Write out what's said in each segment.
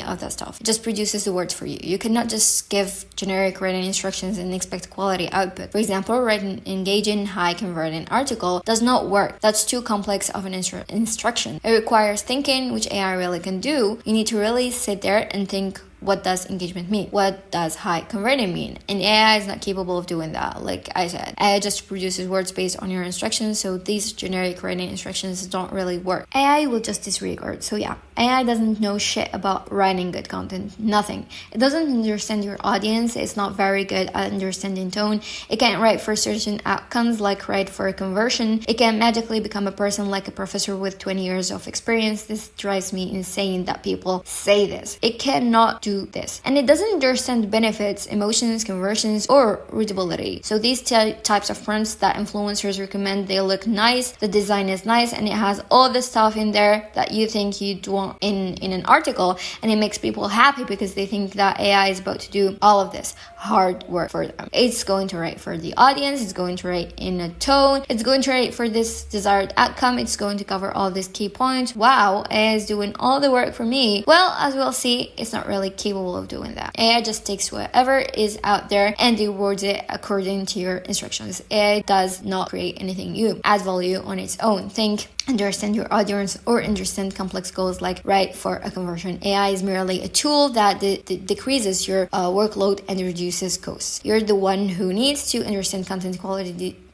of that stuff. It just produces the words for you. You cannot just give generic writing instructions and expect quality output. For example, write an engaging, high converting article does not work. That's too complex of an instruction. It requires thinking, which AI really can do. You need to really sit there and think, what does engagement mean? What does high converting mean? And AI is not capable of doing that. Like I said, AI just produces words based on your instructions, so these generic writing instructions don't really work. AI will just disregard. So yeah, AI doesn't know shit about writing good content. Nothing. It doesn't understand your audience. It's not very good at understanding tone. It can't write for certain outcomes, like write for a conversion. It can magically become a person like a professor with 20 years of experience. This drives me insane that people say this. It cannot do this, and it doesn't understand benefits, emotions, conversions, or readability. So these types of prompts that influencers recommend, they look nice, the design is nice, and it has all the stuff in there that you think you'd want in an article, and it makes people happy because they think that AI is about to do all of this hard work for them. It's going to write for the audience, it's going to write in a tone, it's going to write for this desired outcome, it's going to cover all these key points. Wow, AI is doing all the work for me. Well, as we'll see, it's not really capable of doing that. AI just takes whatever is out there and rewards it according to your instructions. AI does not create anything new, add value on its own. Think, understand your audience, or understand complex goals like write for a conversion. AI is merely a tool that decreases your workload and reduces costs. You're the one who needs to understand content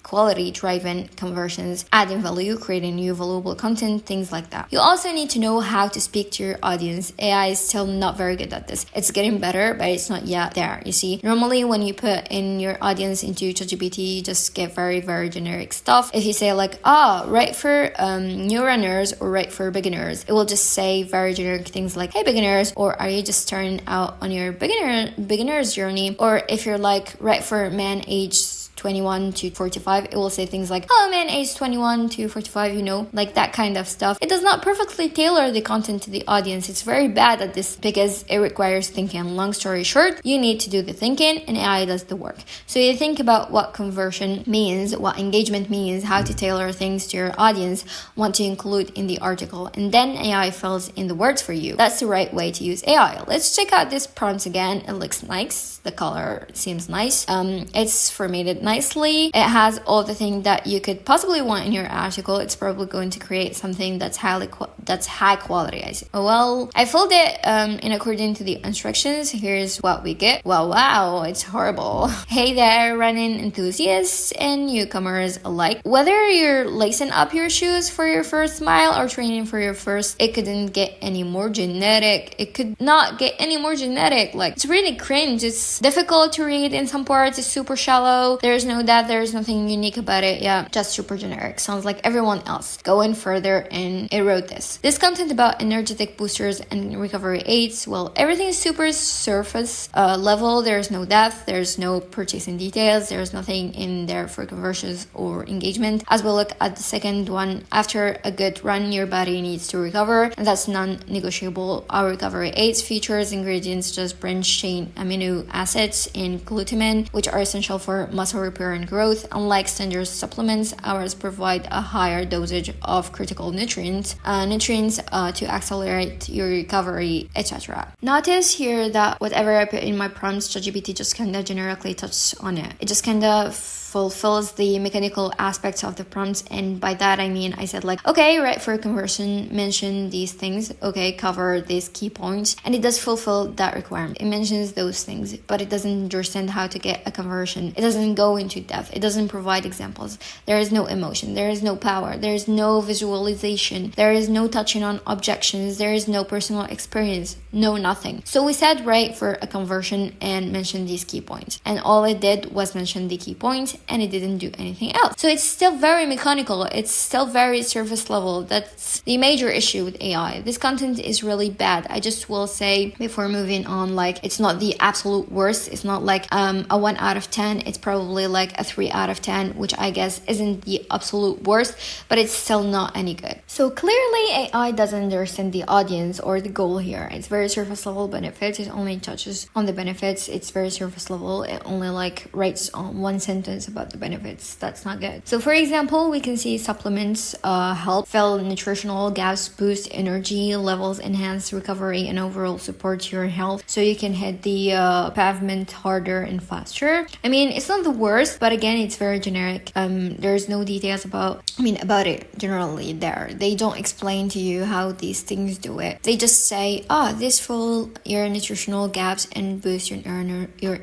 quality-driven conversions, adding value, creating new valuable content, things like that. You also need to know how to speak to your audience. AI is still not very good at this. It's getting better, but it's not yet there. You see, normally when you put in your audience into ChatGPT, you just get very, very generic stuff. If you say like, write for new runners or write for beginners, it will just say very generic things like, hey beginners, or are you just starting out on your beginner's journey? Or if you're like, write for men aged 21 to 45, it will say things like, oh man, age 21 to 45, like that kind of stuff. It does not perfectly tailor the content to the audience. It's very bad at this because it requires thinking. Long story short, you need to do the thinking and AI does the work. So you think about what conversion means, what engagement means, how to tailor things to your audience, what to include in the article, and then AI fills in the words for you. That's the right way to use AI. Let's check out this prompt again. It looks nice. The color seems nice. It's formatted nicely. It has all the things that you could possibly want in your article. It's probably going to create something that's high quality. I see. Well, I filled it in according to the instructions. Here's what we get. Wow, it's horrible. Hey there, running enthusiasts and newcomers alike. Whether you're lacing up your shoes for your first mile or training for your first, it couldn't get any more genetic. It could not get any more genetic. Like, it's really cringe. It's difficult to read in some parts. It's super shallow. There's no depth. There's nothing unique about it. Yeah, just super generic. Sounds like everyone else. Going further, and it wrote this. This content about energetic boosters and recovery aids. Well, everything is super surface level. There's no depth. There's no purchasing details. There's nothing in there for conversions or engagement. As we look at the second one, after a good run, your body needs to recover, and that's non-negotiable. Our recovery aids features ingredients just branch chain amino acids and glutamine, which are essential for muscle repair and growth. Unlike standard supplements, ours provide a higher dosage of critical nutrients to accelerate your recovery, etc. Notice here that whatever I put in my prompts, ChatGPT just kind of generically touches on it. It just kind of fulfills the mechanical aspects of the prompts, and by that I mean I said like, okay, write for conversion, mention these things, okay, cover these key points, and it does fulfill that requirement. It mentions those things, but it doesn't understand how to get a conversion. It doesn't go into depth. It doesn't provide examples. There is no emotion. There is no power. There is no visualization. There is no touching on objections. There is no personal experience. No nothing. So we said write for a conversion and mention these key points, and all it did was mention the key points, and it didn't do anything else. So it's still very mechanical. It's still very surface level. That's the major issue with AI. This content is really bad. I just will say before moving on, like, it's not the absolute worst. It's not like a 1 out of 10. It's probably like a 3 out of 10, which I guess isn't the absolute worst, but it's still not any good. So clearly AI doesn't understand the audience or the goal here. It's very surface level benefits. It only touches on the benefits. It's very surface level. It only like writes on one sentence about the benefits. That's not good. So for example, we can see supplements help fill nutritional gaps, boost energy levels, enhance recovery, and overall support your health so you can hit the pavement harder and faster. I mean, it's not the worst, but again, it's very generic. There's no details about it generally there. They don't explain to you how these things do it. They just say, this fill your nutritional gaps and boost your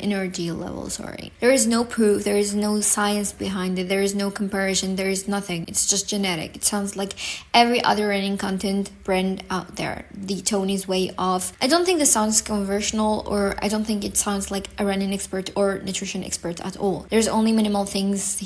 energy levels. There is no proof, there is no science behind it, there is no comparison, there is nothing. It's just genetic. It sounds like every other running content brand out there. The tone is way off. I don't think this sounds conversational, or I don't think it sounds like a running expert or nutrition expert at all. There's only minimal things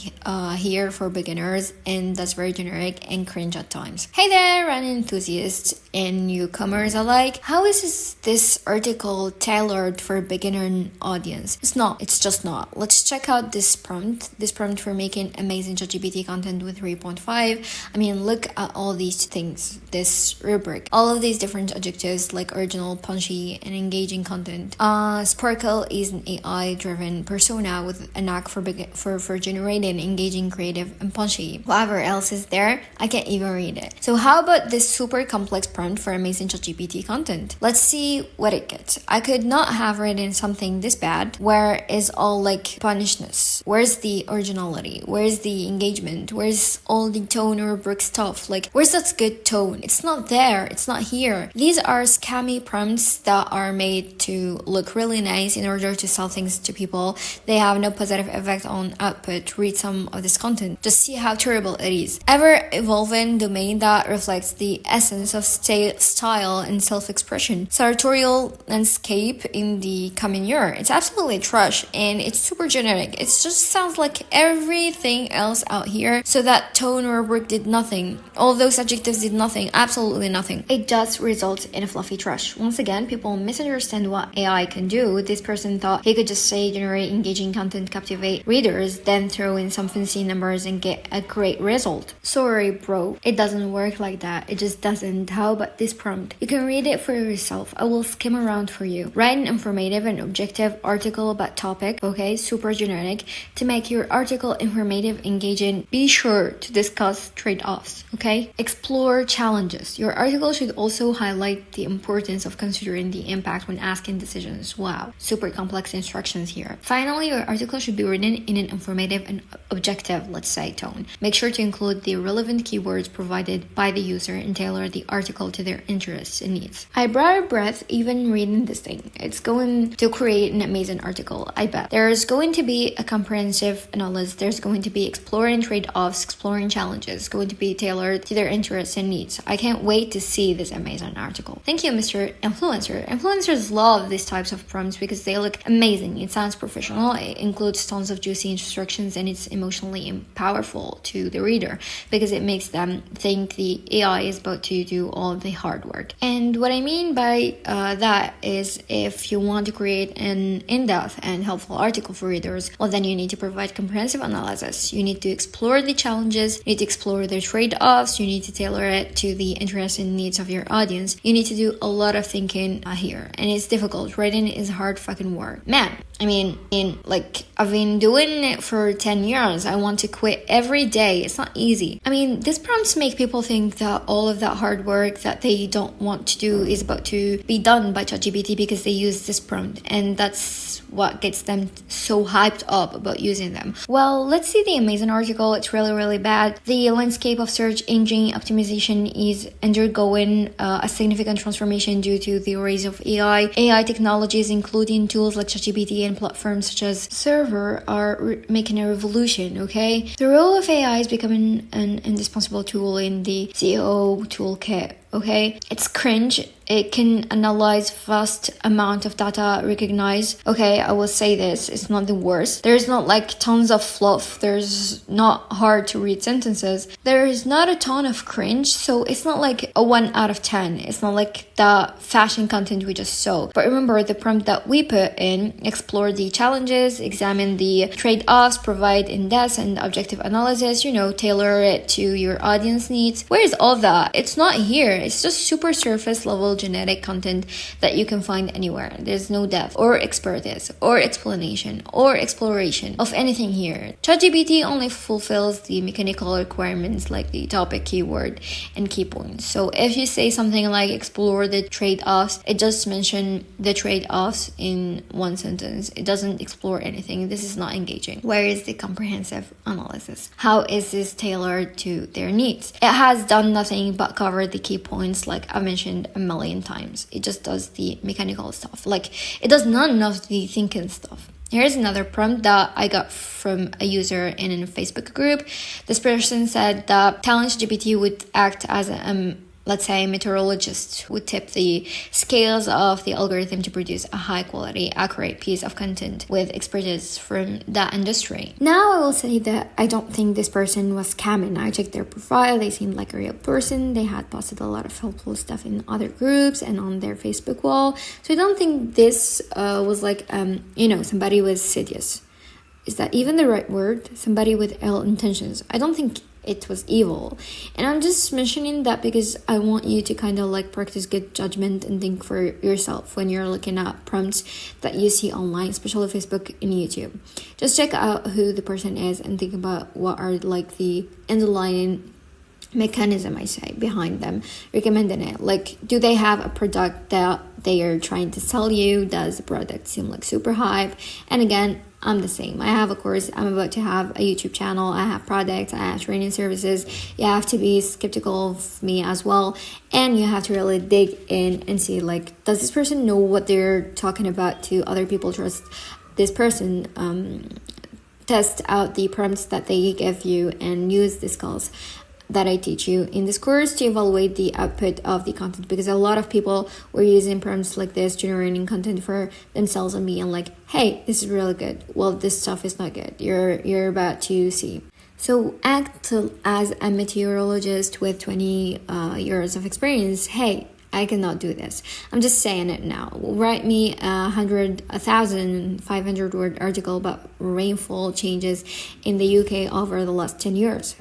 here for beginners, and that's very generic and cringe at times. Hey there, running enthusiasts and newcomers alike. How is this article tailored for a beginner audience? It's just not. Let's check out this prompt for making amazing ChatGPT content with 3.5. I mean, look at all these things, this rubric, all of these different adjectives like original, punchy, and engaging content. Sparkle is an AI-driven persona with a knack for generating engaging, creative, and punchy. Whatever else is there, I can't even read it. So how about this super complex prompt for amazing ChatGPT content? Let's see what it gets. I could not have written something this bad. Where is all like punishedness? Where's the originality? Where's the engagement? Where's all the tone or brick stuff? Like, where's that good tone? It's not there. It's not here. These are scammy prompts that are made to look really nice in order to sell things to people. They have no positive effect on output. Read some of this content. Just see how terrible it is. Ever-evolving domain that reflects the essence of style and self-expression. Sartorial landscape in the coming year. It's absolutely trash and it's super generic. It just sounds like everything else out here. So that tone or work did nothing. All those adjectives did nothing. Absolutely nothing. It just results in a fluffy trash. Once again, people misunderstand what AI can do. This person thought he could just say generate engaging content, captivate readers, then throw in some fancy numbers and get a great result. Sorry, bro. It doesn't work like that. It just doesn't. How about this prompt? You can read it for yourself. I will skim around for you. Write an informative and objective article about topic, okay, super generic. To make your article informative, engaging, be sure to discuss trade-offs, okay? Explore challenges. Your article should also highlight the importance of considering the impact when asking decisions. Wow, super complex instructions here. Finally, your article should be written in an informative and objective, let's say, tone. Make sure to include the relevant keywords provided by the user and tailor the article to their interests and needs. I brought a breath even reading this thing. It's going to create an amazing article, I bet. There's going to be a comprehensive analysis. There's going to be exploring trade-offs, exploring challenges. It's going to be tailored to their interests and needs. I can't wait to see this amazing article. Thank you, Mr. Influencer. Influencers love these types of prompts because they look amazing. It sounds professional. It includes tons of juicy instructions and it's emotionally powerful to the reader because it makes them think the AI is about to do all the hard work. And what I mean by that is if you want to create an in-depth and helpful article for readers, well, then you need to provide comprehensive analysis. You need to explore the challenges, you need to explore the trade-offs, you need to tailor it to the interests and needs of your audience. You need to do a lot of thinking here, and it's difficult. Writing is hard fucking work. Man, I mean, I've been doing it for 10 years. I want to quit every day. It's not easy. I mean, these prompts make people think that all of that hard work that they don't want to do is about to be done by ChatGPT because they use this prompt, and that's what gets them so hyped up about using them. Well, let's see the amazing article. It's really, really bad. The landscape of search engine optimization is undergoing a significant transformation due to the rise of AI. AI technologies, including tools like ChatGPT and platforms such as Server, are making a revolution, okay? The role of AI is becoming an indispensable tool in the SEO toolkit. Okay, it's cringe. It can analyze vast amount of data, recognize. Okay, I will say this, it's not the worst. There's not like tons of fluff. There's not hard to read sentences. There is not a ton of cringe. So it's not like a 1 out of 10. It's not like the fashion content we just saw. But remember the prompt that we put in, explore the challenges, examine the trade-offs, provide in-depth and objective analysis, tailor it to your audience needs. Where is all that? It's not here. It's just super surface level genetic content that you can find anywhere. There's no depth or expertise or explanation or exploration of anything here. ChatGPT only fulfills the mechanical requirements like the topic, keyword, and key points. So if you say something like explore the trade-offs, it just mentions the trade-offs in one sentence. It doesn't explore anything. This is not engaging. Where is the comprehensive analysis? How is this tailored to their needs? It has done nothing but cover the key points like I mentioned a million times. It just does the mechanical stuff. Like it does none of the thinking stuff. Here's another prompt that I got from a user in a Facebook group. This person said that telling GPT would act as a let's say a meteorologist would tip the scales of the algorithm to produce a high quality, accurate piece of content with expertise from that industry. Now I will say that I don't think this person was scamming. I checked their profile. They seemed like a real person. They had posted a lot of helpful stuff in other groups and on their Facebook wall. So I don't think this was like, somebody was serious. Is that even the right word? Somebody with ill intentions. I don't think it was evil. And I'm just mentioning that because I want you to kind of like practice good judgment and think for yourself when you're looking at prompts that you see online, especially Facebook and YouTube. Just check out who the person is and think about what are like the underlying mechanism, I say, behind them recommending it. Like, do they have a product that they are trying to sell you? Does the product seem like super hype? And again, I'm the same. I have a course. I'm about to have a YouTube channel. I have products. I have training services. You have to be skeptical of me as well. And you have to really dig in and see, like, does this person know what they're talking about? To other people trust this person? Test out the prompts that they give you and use the skills that I teach you in this course to evaluate the output of the content, because a lot of people were using prompts like this, generating content for themselves and being like, hey, this is really good. Well, this stuff is not good. You're about to see. So act as a meteorologist with 20 years of experience. Hey, I cannot do this. I'm just saying it now. Write me 1,500 word article about rainfall changes in the UK over the last 10 years.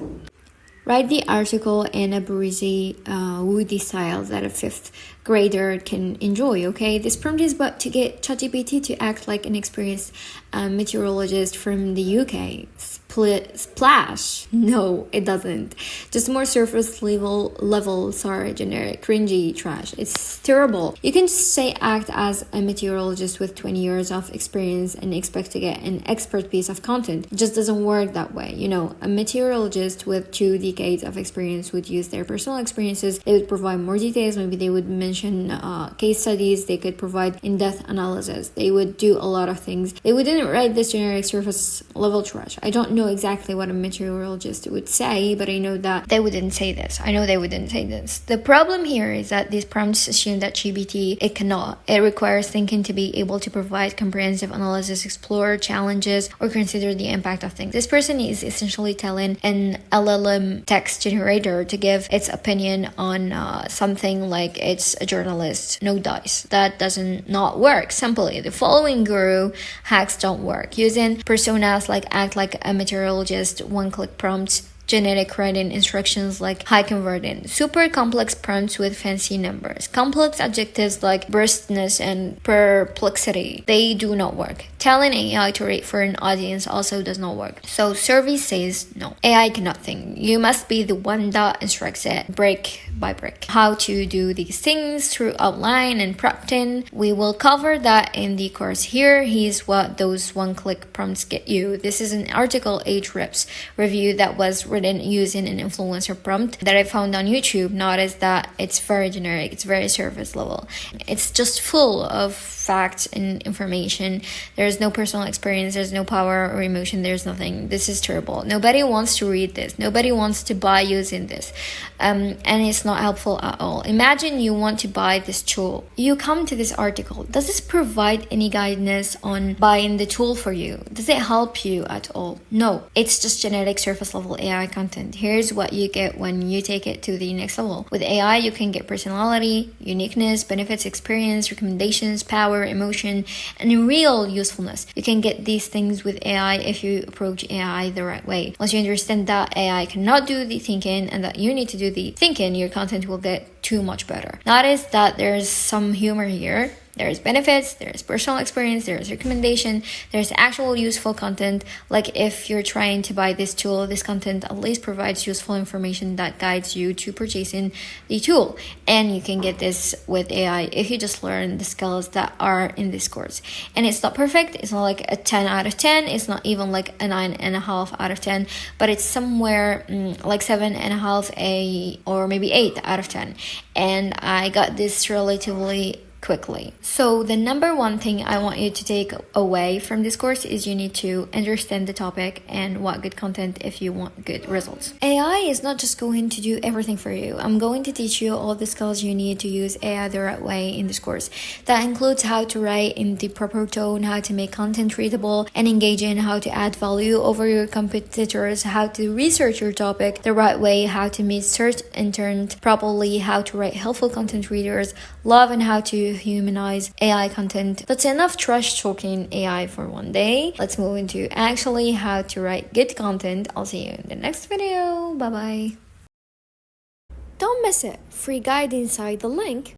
Write the article in a breezy, woody style that a fifth grader can enjoy, okay? This prompt is about to get ChatGPT to act like an experienced meteorologist from the UK. Splash. No, it doesn't. Just more surface level, sorry, generic, cringy trash. It's terrible. You can just say act as a meteorologist with 20 years of experience and expect to get an expert piece of content. It just doesn't work that way. A meteorologist with 2 decades of experience would use their personal experiences. They would provide more details. Maybe they would mention case studies. They could provide in-depth analysis. They would do a lot of things. They wouldn't write this generic surface level trash. I don't know exactly what a meteorologist would say, but I know that they wouldn't say this. The problem here is that these prompts assume that GPT, it cannot. It requires thinking to be able to provide comprehensive analysis, explore challenges, or consider the impact of things. This person is essentially telling an LLM text generator to give its opinion on something like it's a journalist. No dice. That doesn't not work. Simply, the following guru hacks don't work. Using personas like act like a meteorologist, one-click prompts, genetic writing instructions like high converting, super complex prompts with fancy numbers, complex adjectives like bristness and perplexity, they do not work. Telling AI to rate for an audience also does not work. So survey says no. AI cannot think. You must be the one that instructs it brick by brick. How to do these things through outline and prompting. We will cover that in the course here. Here's what those one-click prompts get you. This is an article Ahrefs review that was written using an influencer prompt that I found on YouTube. Notice that it's very generic. It's very surface level. It's just full of facts and information. There's no personal experience. There's no power or emotion. There's nothing. This is terrible. Nobody wants to read this. Nobody wants to buy using this. And it's not helpful at all. Imagine you want to buy this tool. You come to this article. Does this provide any guidance on buying the tool for you? Does it help you at all? No. It's just generic surface level AI content. Here's what you get when you take it to the next level. With AI, you can get personality, uniqueness, benefits, experience, recommendations, power, emotion, and real usefulness. You can get these things with AI if you approach AI the right way. Once you understand that AI cannot do the thinking and that you need to do the thinking, you're content will get too much better. Notice that there's some humor here. There's benefits, there's personal experience, there's recommendation, there's actual useful content. Like if you're trying to buy this tool, this content at least provides useful information that guides you to purchasing the tool. And you can get this with AI if you just learn the skills that are in this course. And it's not perfect. It's not like a 10 out of 10. It's not even like a 9.5 out of 10, but it's somewhere like 7.5 or maybe 8 out of 10. And I got this relatively quickly. So the number one thing I want you to take away from this course is you need to understand the topic and what good content if you want good results. AI is not just going to do everything for you. I'm going to teach you all the skills you need to use AI the right way in this course. That includes how to write in the proper tone, how to make content readable and engaging, how to add value over your competitors, how to research your topic the right way, how to meet search intent properly, how to write helpful content readers love, and how to humanize AI content. That's enough trash talking AI for one day. Let's move into actually how to write good content. I'll see you in the next video. Bye bye. Don't miss it. Free guide inside the link.